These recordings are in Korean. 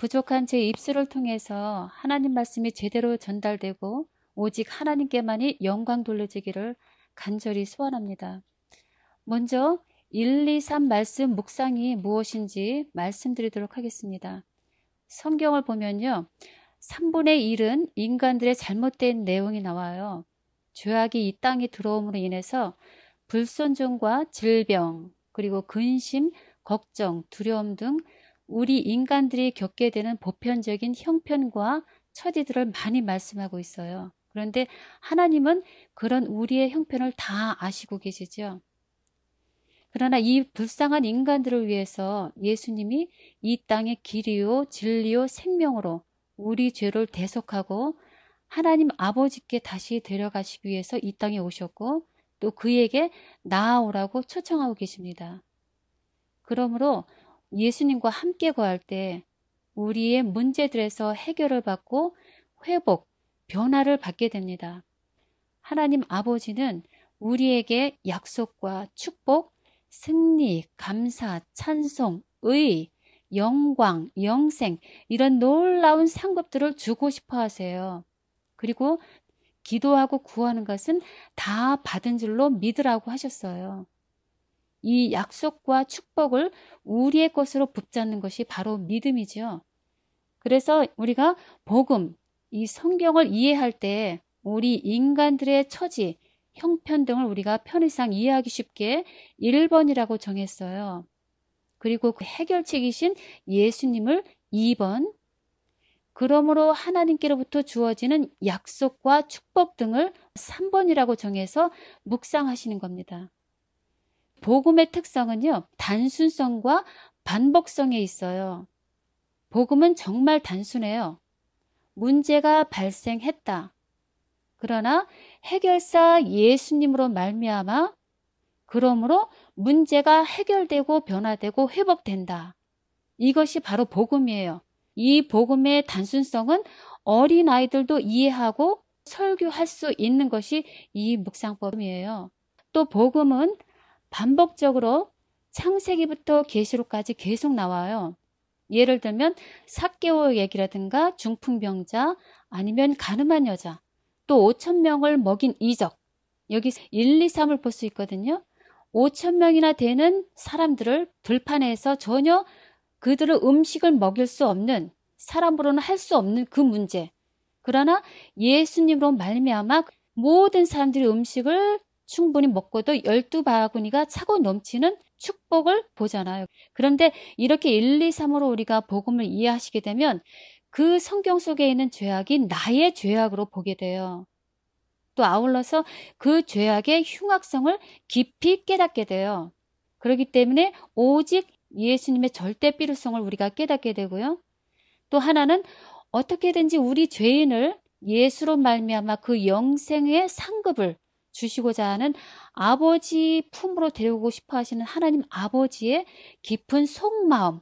부족한 제 입술을 통해서 하나님 말씀이 제대로 전달되고 오직 하나님께만이 영광 돌려지기를 간절히 소원합니다. 먼저 1, 2, 3 말씀 묵상이 무엇인지 말씀드리도록 하겠습니다. 성경을 보면요, 3분의 1은 인간들의 잘못된 내용이 나와요. 죄악이 이 땅에 들어옴으로 인해서 불순종과 질병, 그리고 근심, 걱정, 두려움 등 우리 인간들이 겪게 되는 보편적인 형편과 처지들을 많이 말씀하고 있어요. 그런데 하나님은 그런 우리의 형편을 다 아시고 계시죠. 그러나 이 불쌍한 인간들을 위해서 예수님이 이 땅의 길이요 진리요 생명으로 우리 죄를 대속하고 하나님 아버지께 다시 데려가시기 위해서 이 땅에 오셨고 또 그에게 나아오라고 초청하고 계십니다. 그러므로 예수님과 함께 거할 때 우리의 문제들에서 해결을 받고 회복, 변화를 받게 됩니다. 하나님 아버지는 우리에게 약속과 축복, 승리, 감사, 찬송, 의, 영광, 영생 이런 놀라운 상급들을 주고 싶어 하세요. 그리고 기도하고 구하는 것은 다 받은 줄로 믿으라고 하셨어요. 이 약속과 축복을 우리의 것으로 붙잡는 것이 바로 믿음이죠. 그래서 우리가 복음, 이 성경을 이해할 때 우리 인간들의 처지, 형편 등을 우리가 편의상 이해하기 쉽게 1번이라고 정했어요. 그리고 그 해결책이신 예수님을 2번, 그러므로 하나님께로부터 주어지는 약속과 축복 등을 3번이라고 정해서 묵상하시는 겁니다. 복음의 특성은요, 단순성과 반복성에 있어요. 복음은 정말 단순해요. 문제가 발생했다. 그러나 해결사 예수님으로 말미암아 그러므로 문제가 해결되고 변화되고 회복된다. 이것이 바로 복음이에요. 이 복음의 단순성은 어린아이들도 이해하고 설교할 수 있는 것이 이 묵상법이에요. 또 복음은 반복적으로 창세기부터 계시록까지 계속 나와요. 예를 들면 삭개오 얘기라든가 중풍병자 아니면 가늠한 여자 또 5,000명을 먹인 이적 여기 1, 2, 3을 볼 수 있거든요. 5,000명이나 되는 사람들을 들판에서 전혀 그들의 음식을 먹일 수 없는 사람으로는 할 수 없는 그 문제. 그러나 예수님으로 말미암아 모든 사람들이 음식을 충분히 먹고도 12바구니가 차고 넘치는 축복을 보잖아요. 그런데 이렇게 1, 2, 3으로 우리가 복음을 이해하시게 되면 그 성경 속에 있는 죄악이 나의 죄악으로 보게 돼요. 또 아울러서 그 죄악의 흉악성을 깊이 깨닫게 돼요. 그렇기 때문에 오직 예수님의 절대 필요성을 우리가 깨닫게 되고요. 또 하나는 어떻게든지 우리 죄인을 예수로 말미암아 그 영생의 상급을 주시고자 하는 아버지 품으로 데려오고 싶어 하시는 하나님 아버지의 깊은 속마음,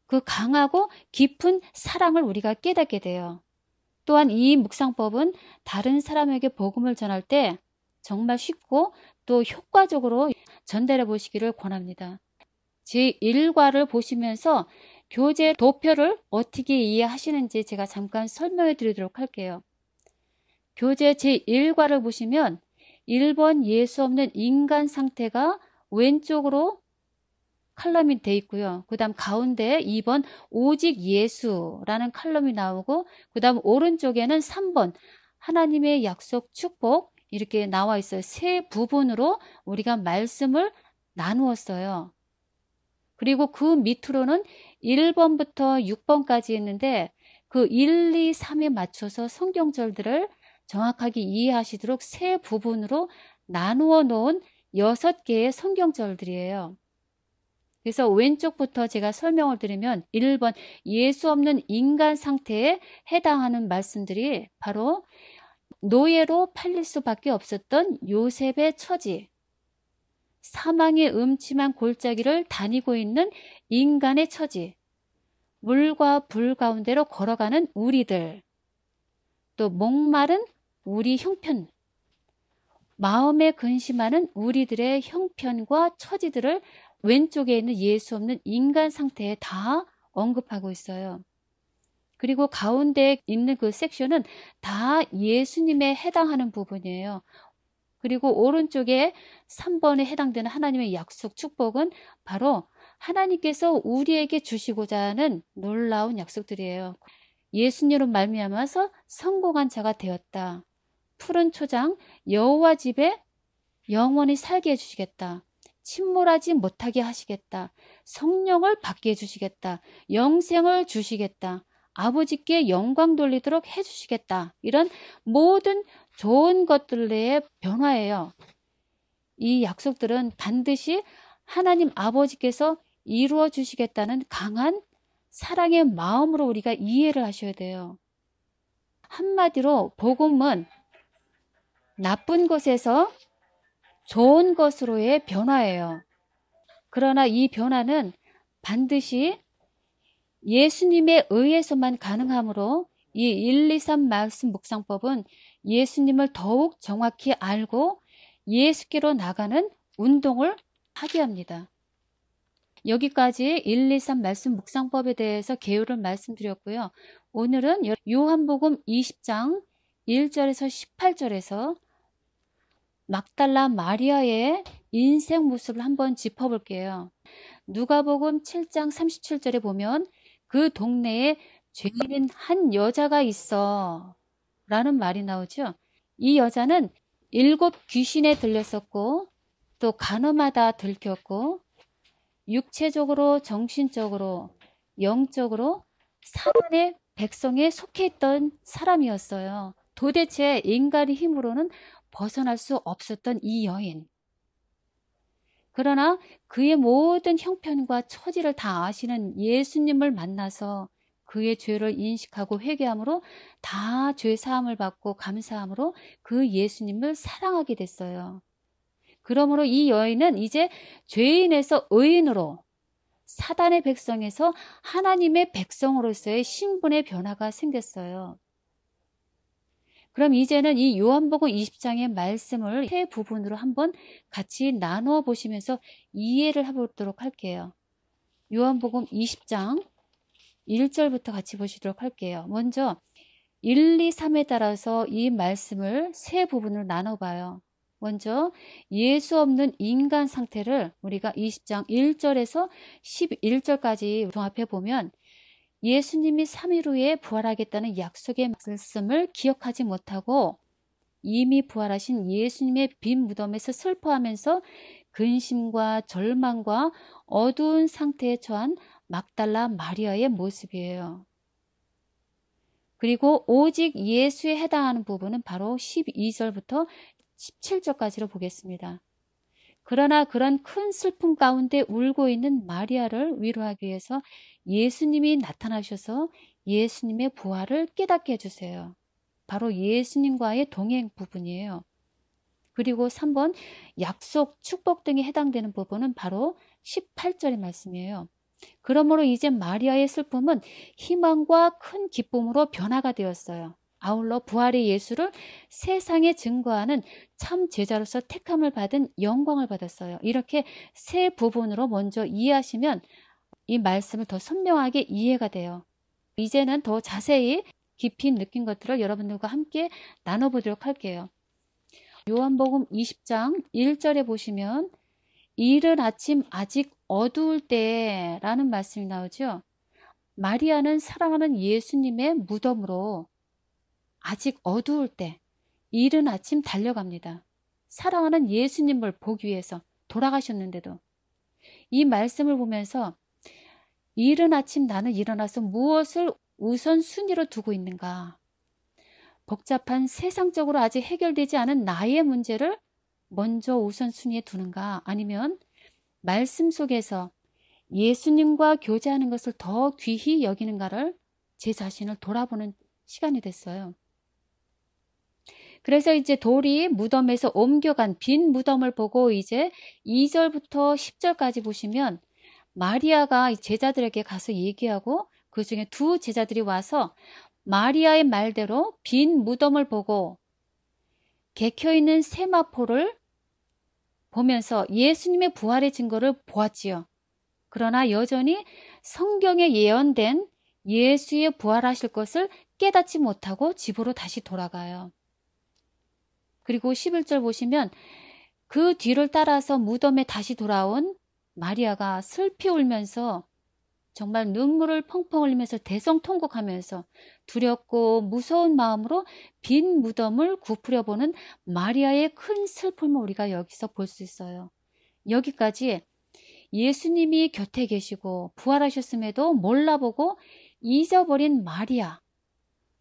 그 강하고 깊은 사랑을 우리가 깨닫게 돼요. 또한 이 묵상법은 다른 사람에게 복음을 전할 때 정말 쉽고 또 효과적으로 전달해 보시기를 권합니다. 제1과를 보시면서 교재 도표를 어떻게 이해하시는지 제가 잠깐 설명해 드리도록 할게요. 교재 제1과를 보시면 1번 예수 없는 인간 상태가 왼쪽으로 칼럼이 돼 있고요. 그 다음 가운데에 2번 오직 예수라는 칼럼이 나오고 그 다음 오른쪽에는 3번 하나님의 약속 축복 이렇게 나와 있어요. 세 부분으로 우리가 말씀을 나누었어요. 그리고 그 밑으로는 1번부터 6번까지 있는데 그 1, 2, 3에 맞춰서 성경절들을 정확하게 이해하시도록 세 부분으로 나누어 놓은 6개의 성경절들이에요. 그래서 왼쪽부터 제가 설명을 드리면 1번 예수 없는 인간 상태에 해당하는 말씀들이 바로 노예로 팔릴 수밖에 없었던 요셉의 처지, 사망의 음침한 골짜기를 다니고 있는 인간의 처지, 물과 불 가운데로 걸어가는 우리들, 또 목마른 우리 형편, 마음에 근심하는 우리들의 형편과 처지들을 왼쪽에 있는 예수 없는 인간 상태에 다 언급하고 있어요. 그리고 가운데 있는 그 섹션은 다 예수님에 해당하는 부분이에요. 그리고 오른쪽에 3번에 해당되는 하나님의 약속, 축복은 바로 하나님께서 우리에게 주시고자 하는 놀라운 약속들이에요. 예수님으로 말미암아서 성공한 자가 되었다. 푸른 초장, 여호와 집에 영원히 살게 해주시겠다. 침몰하지 못하게 하시겠다. 성령을 받게 해주시겠다. 영생을 주시겠다. 아버지께 영광 돌리도록 해주시겠다. 이런 모든 좋은 것들의 변화예요. 이 약속들은 반드시 하나님 아버지께서 이루어 주시겠다는 강한 사랑의 마음으로 우리가 이해를 하셔야 돼요. 한마디로 복음은 나쁜 것에서 좋은 것으로의 변화예요. 그러나 이 변화는 반드시 예수님에 의해서만 가능하므로 이 1, 2, 3 말씀 묵상법은 예수님을 더욱 정확히 알고 예수께로 나가는 운동을 하게 합니다. 여기까지 1, 2, 3 말씀 묵상법에 대해서 개요를 말씀드렸고요. 오늘은 요한복음 20장 1절에서 18절에서 막달라 마리아의 인생 모습을 한번 짚어볼게요. 누가복음 7장 37절에 보면 그 동네에 죄인인 한 여자가 있어 라는 말이 나오죠. 이 여자는 7 귀신에 들렸었고 또 간음하다 들켰고 육체적으로 정신적으로 영적으로 사단의 백성에 속해 있던 사람이었어요. 도대체 인간의 힘으로는 벗어날 수 없었던 이 여인. 그러나 그의 모든 형편과 처지를 다 아시는 예수님을 만나서 그의 죄를 인식하고 회개함으로 다 죄 사함을 받고 감사함으로 그 예수님을 사랑하게 됐어요. 그러므로 이 여인은 이제 죄인에서 의인으로 사단의 백성에서 하나님의 백성으로서의 신분의 변화가 생겼어요. 그럼 이제는 이 요한복음 20장의 말씀을 세 부분으로 한번 같이 나누어 보시면서 이해를 해보도록 할게요. 요한복음 20장 1절부터 같이 보시도록 할게요. 먼저 1, 2, 3에 따라서 이 말씀을 세 부분으로 나눠봐요. 먼저 예수 없는 인간 상태를 우리가 20장 1절에서 11절까지 종합해 보면 예수님이 3일 후에 부활하겠다는 약속의 말씀을 기억하지 못하고 이미 부활하신 예수님의 빈 무덤에서 슬퍼하면서 근심과 절망과 어두운 상태에 처한 막달라 마리아의 모습이에요. 그리고 오직 예수에 해당하는 부분은 바로 12절부터 17절까지로 보겠습니다. 그러나 그런 큰 슬픔 가운데 울고 있는 마리아를 위로하기 위해서 예수님이 나타나셔서 예수님의 부활을 깨닫게 해주세요. 바로 예수님과의 동행 부분이에요. 그리고 3번 약속, 축복 등에 해당되는 부분은 바로 18절의 말씀이에요. 그러므로 이제 마리아의 슬픔은 희망과 큰 기쁨으로 변화가 되었어요. 아울러 부활의 예수를 세상에 증거하는 참 제자로서 택함을 받은 영광을 받았어요. 이렇게 세 부분으로 먼저 이해하시면 이 말씀을 더 선명하게 이해가 돼요. 이제는 더 자세히 깊이 느낀 것들을 여러분들과 함께 나눠보도록 할게요. 요한복음 20장 1절에 보시면 이른 아침 아직 어두울 때라는 말씀이 나오죠. 마리아는 사랑하는 예수님의 무덤으로 아직 어두울 때 이른 아침 달려갑니다. 사랑하는 예수님을 보기 위해서 돌아가셨는데도 이 말씀을 보면서 이른 아침 나는 일어나서 무엇을 우선순위로 두고 있는가? 복잡한 세상적으로 아직 해결되지 않은 나의 문제를 먼저 우선순위에 두는가? 아니면 말씀 속에서 예수님과 교제하는 것을 더 귀히 여기는가를 제 자신을 돌아보는 시간이 됐어요. 그래서 이제 돌이 무덤에서 옮겨간 빈 무덤을 보고 이제 2절부터 10절까지 보시면 마리아가 제자들에게 가서 얘기하고 그 중에 두 제자들이 와서 마리아의 말대로 빈 무덤을 보고 개켜있는 세마포를 보면서 예수님의 부활의 증거를 보았지요. 그러나 여전히 성경에 예언된 예수의 부활하실 것을 깨닫지 못하고 집으로 다시 돌아가요. 그리고 11절 보시면 그 뒤를 따라서 무덤에 다시 돌아온 마리아가 슬피 울면서 정말 눈물을 펑펑 흘리면서 대성통곡하면서 두렵고 무서운 마음으로 빈 무덤을 굽으려 보는 마리아의 큰 슬픔을 우리가 여기서 볼 수 있어요. 여기까지 예수님이 곁에 계시고 부활하셨음에도 몰라보고 잊어버린 마리아,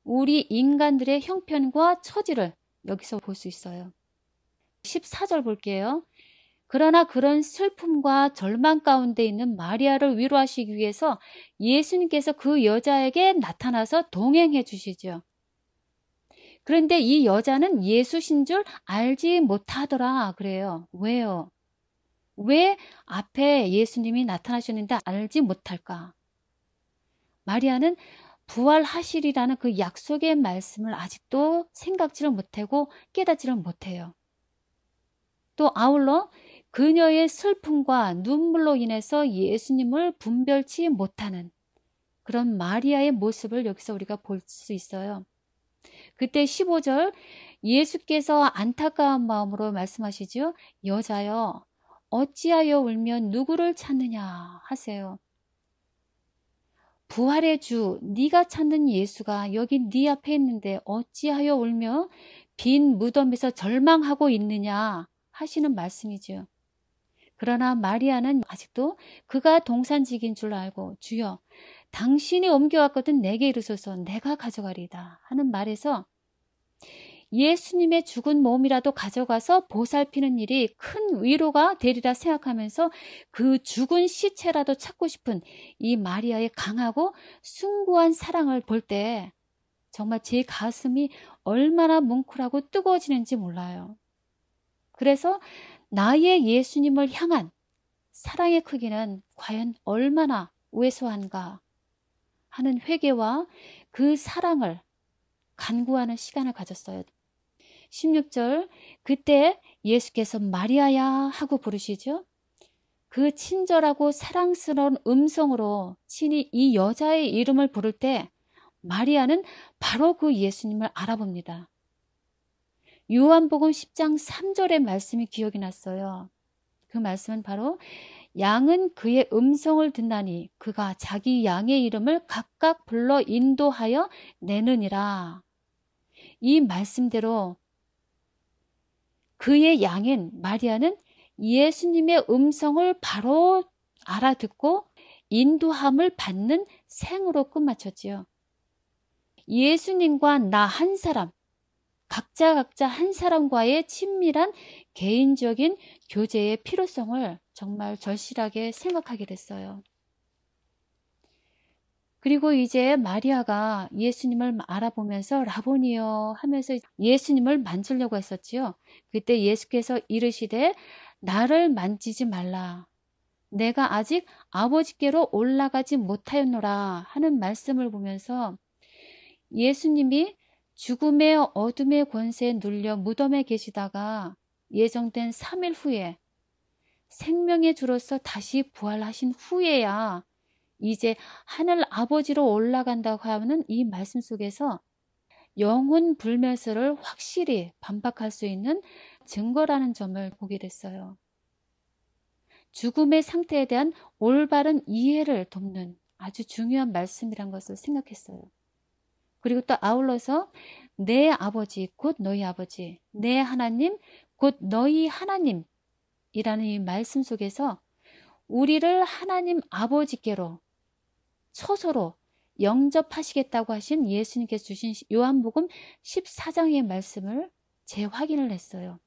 우리 인간들의 형편과 처지를 여기서 볼 수 있어요. 14절 볼게요. 그러나 그런 슬픔과 절망 가운데 있는 마리아를 위로하시기 위해서 예수님께서 그 여자에게 나타나서 동행해 주시죠. 그런데 이 여자는 예수신 줄 알지 못하더라 그래요. 왜요? 왜 앞에 예수님이 나타나셨는데 알지 못할까? 마리아는 부활하시리라는 그 약속의 말씀을 아직도 생각지를 못하고 깨닫지를 못해요. 또 아울러 그녀의 슬픔과 눈물로 인해서 예수님을 분별치 못하는 그런 마리아의 모습을 여기서 우리가 볼 수 있어요. 그때 15절 예수께서 안타까운 마음으로 말씀하시죠. 여자여 어찌하여 울며 누구를 찾느냐 하세요. 부활의 주 네가 찾는 예수가 여기 네 앞에 있는데 어찌하여 울며 빈 무덤에서 절망하고 있느냐 하시는 말씀이죠. 그러나 마리아는 아직도 그가 동산직인 줄 알고 주여 당신이 옮겨왔거든 내게 이르소서 내가 가져가리이다 하는 말에서 예수님의 죽은 몸이라도 가져가서 보살피는 일이 큰 위로가 되리라 생각하면서 그 죽은 시체라도 찾고 싶은 이 마리아의 강하고 숭고한 사랑을 볼 때 정말 제 가슴이 얼마나 뭉클하고 뜨거워지는지 몰라요. 그래서 나의 예수님을 향한 사랑의 크기는 과연 얼마나 왜소한가 하는 회개와 그 사랑을 간구하는 시간을 가졌어요. 16절 그때 예수께서 마리아야 하고 부르시죠. 그 친절하고 사랑스러운 음성으로 친히 이 여자의 이름을 부를 때 마리아는 바로 그 예수님을 알아봅니다. 요한복음 10장 3절의 말씀이 기억이 났어요. 그 말씀은 바로 양은 그의 음성을 듣나니 그가 자기 양의 이름을 각각 불러 인도하여 내느니라. 이 말씀대로 그의 양인 마리아는 예수님의 음성을 바로 알아듣고 인도함을 받는 생으로 끝마쳤지요. 예수님과 나 한 사람, 각자 한 사람과의 친밀한 개인적인 교제의 필요성을 정말 절실하게 생각하게 됐어요. 그리고 이제 마리아가 예수님을 알아보면서 라보니여 하면서 예수님을 만지려고 했었지요. 그때 예수께서 이르시되 나를 만지지 말라. 내가 아직 아버지께로 올라가지 못하였노라 하는 말씀을 보면서 예수님이 죽음의 어둠의 권세에 눌려 무덤에 계시다가 예정된 3일 후에 생명의 주로서 다시 부활하신 후에야 이제 하늘 아버지로 올라간다고 하는 이 말씀 속에서 영혼 불멸설을 확실히 반박할 수 있는 증거라는 점을 보게 됐어요. 죽음의 상태에 대한 올바른 이해를 돕는 아주 중요한 말씀이란 것을 생각했어요. 그리고 또 아울러서 내 아버지 곧 너희 아버지, 내 하나님 곧 너희 하나님이라는 이 말씀 속에서 우리를 하나님 아버지께로 처소로 영접하시겠다고 하신 예수님께서 주신 요한복음 14장의 말씀을 재확인을 했어요.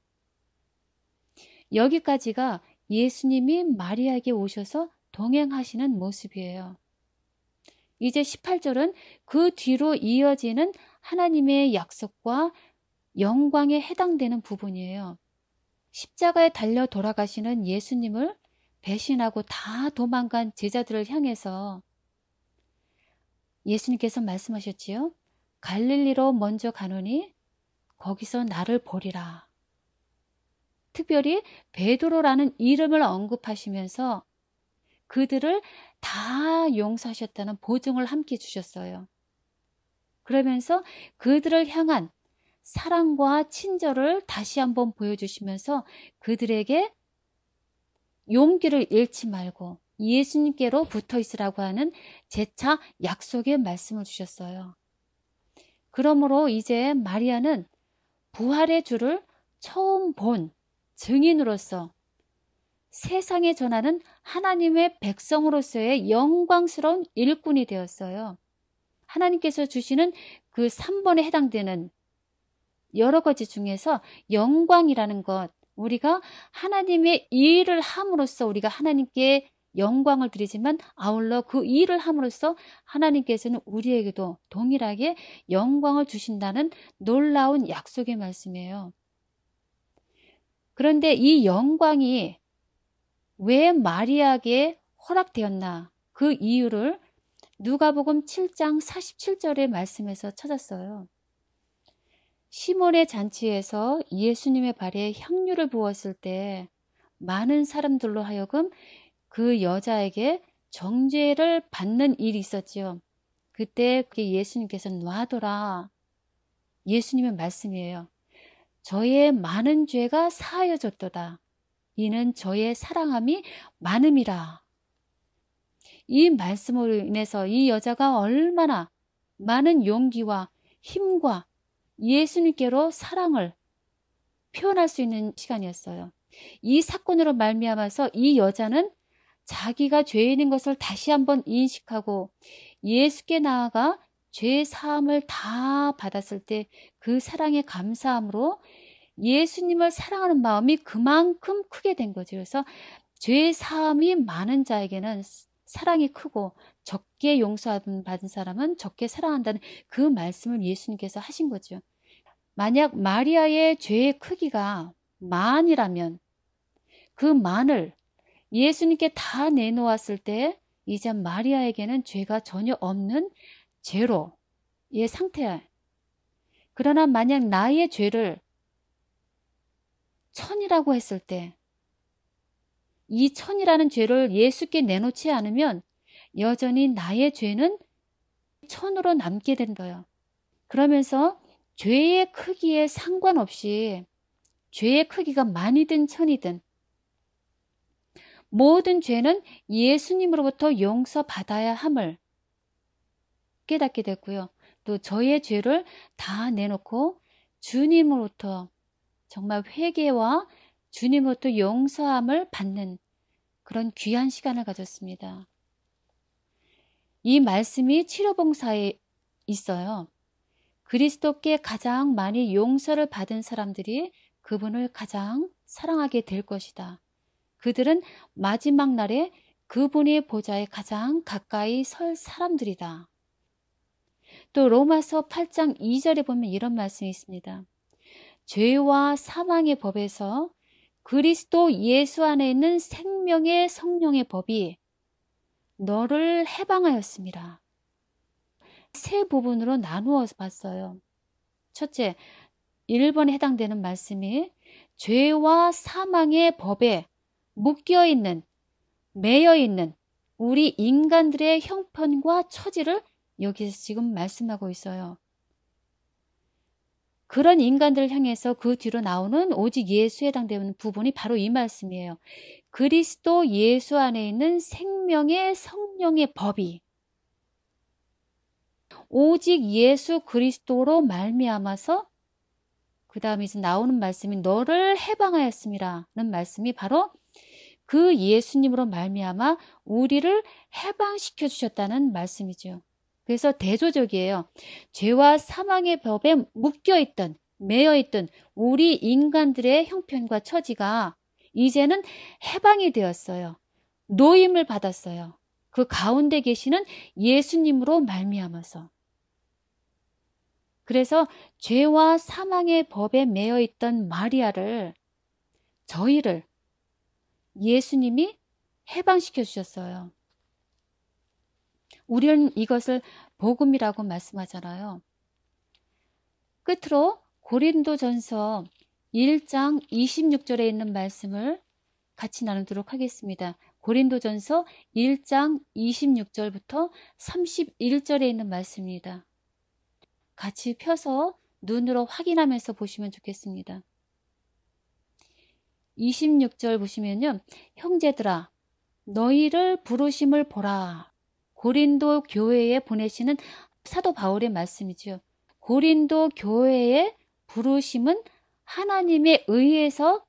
여기까지가 예수님이 마리아에게 오셔서 동행하시는 모습이에요. 이제 18절은 그 뒤로 이어지는 하나님의 약속과 영광에 해당되는 부분이에요. 십자가에 달려 돌아가시는 예수님을 배신하고 다 도망간 제자들을 향해서 예수님께서 말씀하셨지요. 갈릴리로 먼저 가노니 거기서 나를 보리라. 특별히 베드로라는 이름을 언급하시면서 그들을 다 용서하셨다는 보증을 함께 주셨어요. 그러면서 그들을 향한 사랑과 친절을 다시 한번 보여주시면서 그들에게 용기를 잃지 말고 예수님께로 붙어 있으라고 하는 재차 약속의 말씀을 주셨어요. 그러므로 이제 마리아는 부활의 주를 처음 본 증인으로서 세상에 전하는 하나님의 백성으로서의 영광스러운 일꾼이 되었어요. 하나님께서 주시는 그 3번에 해당되는 여러 가지 중에서 영광이라는 것, 우리가 하나님의 일을 함으로써 우리가 하나님께 영광을 드리지만 아울러 그 일을 함으로써 하나님께서는 우리에게도 동일하게 영광을 주신다는 놀라운 약속의 말씀이에요. 그런데 이 영광이 왜 마리아에게 허락되었나? 그 이유를 누가복음 7장 47절의 말씀에서 찾았어요. 시몬의 잔치에서 예수님의 발에 향유를 부었을 때 많은 사람들로 하여금 그 여자에게 정죄를 받는 일이 있었지요. 그때 예수님께서 놔둬라. 예수님의 말씀이에요. 저의 많은 죄가 사하여졌도다. 이는 저의 사랑함이 많음이라. 이 말씀으로 인해서 이 여자가 얼마나 많은 용기와 힘과 예수님께로 사랑을 표현할 수 있는 시간이었어요. 이 사건으로 말미암아서 이 여자는 자기가 죄인인 것을 다시 한번 인식하고 예수께 나아가 죄 사함을 다 받았을 때 그 사랑에 감사함으로 예수님을 사랑하는 마음이 그만큼 크게 된 거죠. 그래서 죄 사함이 많은 자에게는 사랑이 크고 적게 용서받은 사람은 적게 사랑한다는 그 말씀을 예수님께서 하신 거죠. 만약 마리아의 죄의 크기가 만이라면 그 만을 예수님께 다 내놓았을 때 이제 마리아에게는 죄가 전혀 없는 제로의 상태야. 그러나 만약 나의 죄를 1000이라고 했을 때 이 1000이라는 죄를 예수께 내놓지 않으면 여전히 나의 죄는 1000으로 남게 된 거예요. 그러면서 죄의 크기에 상관없이 죄의 크기가 만이든 1000이든 모든 죄는 예수님으로부터 용서받아야 함을 깨닫게 됐고요. 또 저의 죄를 다 내놓고 주님으로부터 정말 회개와 주님으로부터 용서함을 받는 그런 귀한 시간을 가졌습니다. 이 말씀이 치료봉사에 있어요. 그리스도께 가장 많이 용서를 받은 사람들이 그분을 가장 사랑하게 될 것이다. 그들은 마지막 날에 그분의 보좌에 가장 가까이 설 사람들이다. 또 로마서 8장 2절에 보면 이런 말씀이 있습니다. 죄와 사망의 법에서 그리스도 예수 안에 있는 생명의 성령의 법이 너를 해방하였습니다. 세 부분으로 나누어 봤어요. 첫째, 1번에 해당되는 말씀이 죄와 사망의 법에 묶여있는, 매여있는 우리 인간들의 형편과 처지를 여기서 지금 말씀하고 있어요. 그런 인간들을 향해서 그 뒤로 나오는 오직 예수에 해당되는 부분이 바로 이 말씀이에요. 그리스도 예수 안에 있는 생명의 성령의 법이 오직 예수 그리스도로 말미암아서 그 다음에 이제 나오는 말씀이 너를 해방하였음이라는 말씀이 바로 그 예수님으로 말미암아 우리를 해방시켜 주셨다는 말씀이죠. 그래서 대조적이에요. 죄와 사망의 법에 묶여있던, 매여있던 우리 인간들의 형편과 처지가 이제는 해방이 되었어요. 노임을 받았어요. 그 가운데 계시는 예수님으로 말미암아서. 그래서 죄와 사망의 법에 매여있던 마리아를, 저희를 예수님이 해방시켜 주셨어요. 우리는 이것을 복음이라고 말씀하잖아요. 끝으로 고린도전서 1장 26절에 있는 말씀을 같이 나누도록 하겠습니다. 고린도전서 1장 26절부터 31절에 있는 말씀입니다. 같이 펴서 눈으로 확인하면서 보시면 좋겠습니다. 26절 보시면요. 형제들아 너희를 부르심을 보라. 고린도 교회에 보내시는 사도 바울의 말씀이죠. 고린도 교회의 부르심은 하나님에 의해서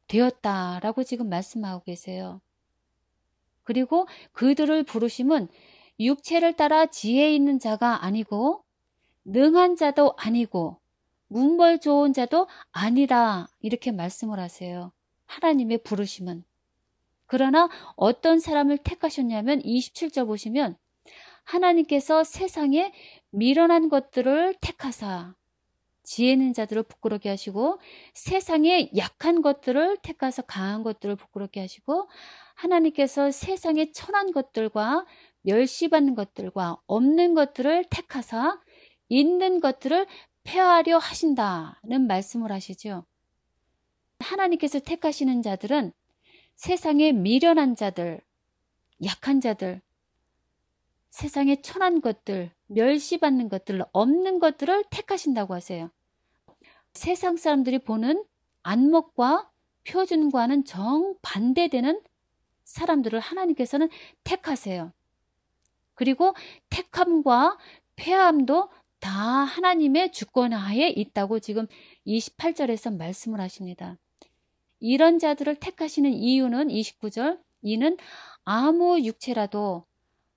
되었다라고 지금 말씀하고 계세요. 그리고 그들을 부르심은 육체를 따라 지혜 있는 자가 아니고 능한 자도 아니고 문벌 좋은 자도 아니라 이렇게 말씀을 하세요. 하나님의 부르심은. 그러나 어떤 사람을 택하셨냐면 27절 보시면 하나님께서 세상에 미련한 것들을 택하사 지혜 있는 자들을 부끄럽게 하시고 세상에 약한 것들을 택하사 강한 것들을 부끄럽게 하시고 하나님께서 세상에 천한 것들과 멸시받는 것들과 없는 것들을 택하사 있는 것들을 폐하려 하신다는 말씀을 하시죠. 하나님께서 택하시는 자들은 세상에 미련한 자들, 약한 자들, 세상에 천한 것들, 멸시받는 것들, 없는 것들을 택하신다고 하세요. 세상 사람들이 보는 안목과 표준과는 정반대되는 사람들을 하나님께서는 택하세요. 그리고 택함과 폐함도 다 하나님의 주권하에 있다고 지금 28절에서 말씀을 하십니다. 이런 자들을 택하시는 이유는 29절, 이는 아무 육체라도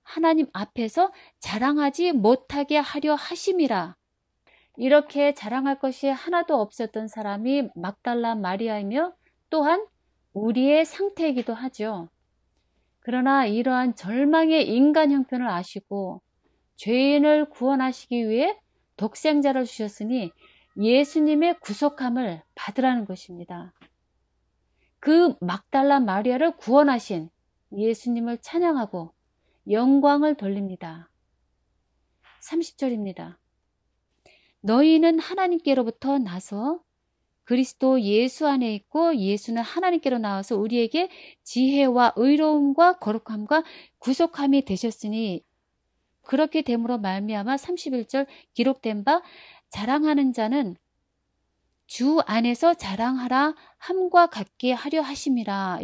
하나님 앞에서 자랑하지 못하게 하려 하심이라. 이렇게 자랑할 것이 하나도 없었던 사람이 막달라 마리아이며 또한 우리의 상태이기도 하죠. 그러나 이러한 절망의 인간 형편을 아시고 죄인을 구원하시기 위해 독생자를 주셨으니 예수님의 구속함을 받으라는 것입니다. 그 막달라 마리아를 구원하신 예수님을 찬양하고 영광을 돌립니다. 30절입니다. 너희는 하나님께로부터 나서 그리스도 예수 안에 있고 예수는 하나님께로 나와서 우리에게 지혜와 의로움과 거룩함과 구속함이 되셨으니 그렇게 됨으로 말미암아 31절 기록된 바 자랑하는 자는 주 안에서 자랑하라 함과 같게 하려 하심이라.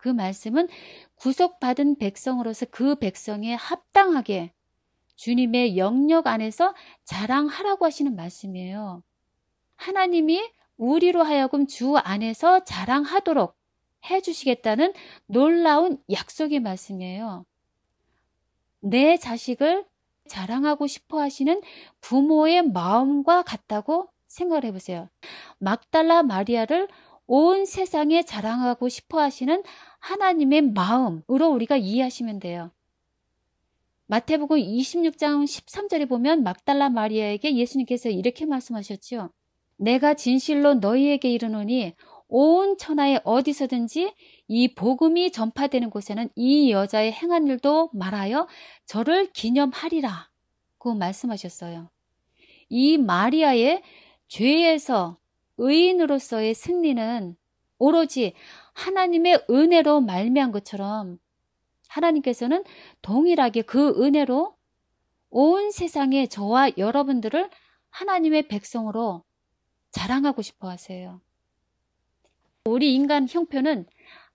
그 말씀은 구속받은 백성으로서 그 백성에 합당하게 주님의 영역 안에서 자랑하라고 하시는 말씀이에요. 하나님이 우리로 하여금 주 안에서 자랑하도록 해주시겠다는 놀라운 약속의 말씀이에요. 내 자식을 자랑하고 싶어 하시는 부모의 마음과 같다고 생각을 해보세요. 막달라 마리아를 온 세상에 자랑하고 싶어 하시는 하나님의 마음으로 우리가 이해하시면 돼요. 마태복음 26장 13절에 보면 막달라 마리아에게 예수님께서 이렇게 말씀하셨죠. 내가 진실로 너희에게 이르노니 온 천하에 어디서든지 이 복음이 전파되는 곳에는 이 여자의 행한 일도 말하여 저를 기념하리라 고 말씀하셨어요. 이 마리아의 죄에서 의인으로서의 승리는 오로지 하나님의 은혜로 말미암은 것처럼 하나님께서는 동일하게 그 은혜로 온 세상에 저와 여러분들을 하나님의 백성으로 자랑하고 싶어 하세요. 우리 인간 형편은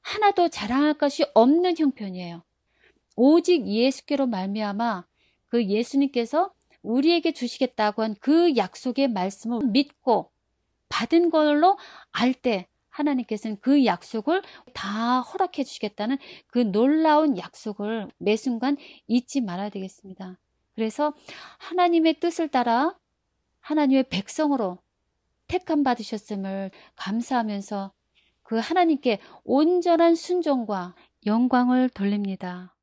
하나도 자랑할 것이 없는 형편이에요. 오직 예수께로 말미암아 그 예수님께서 우리에게 주시겠다고 한 그 약속의 말씀을 믿고 받은 걸로 알 때 하나님께서는 그 약속을 다 허락해 주시겠다는 그 놀라운 약속을 매 순간 잊지 말아야 되겠습니다. 그래서 하나님의 뜻을 따라 하나님의 백성으로 택함 받으셨음을 감사하면서 그 하나님께 온전한 순종과 영광을 돌립니다.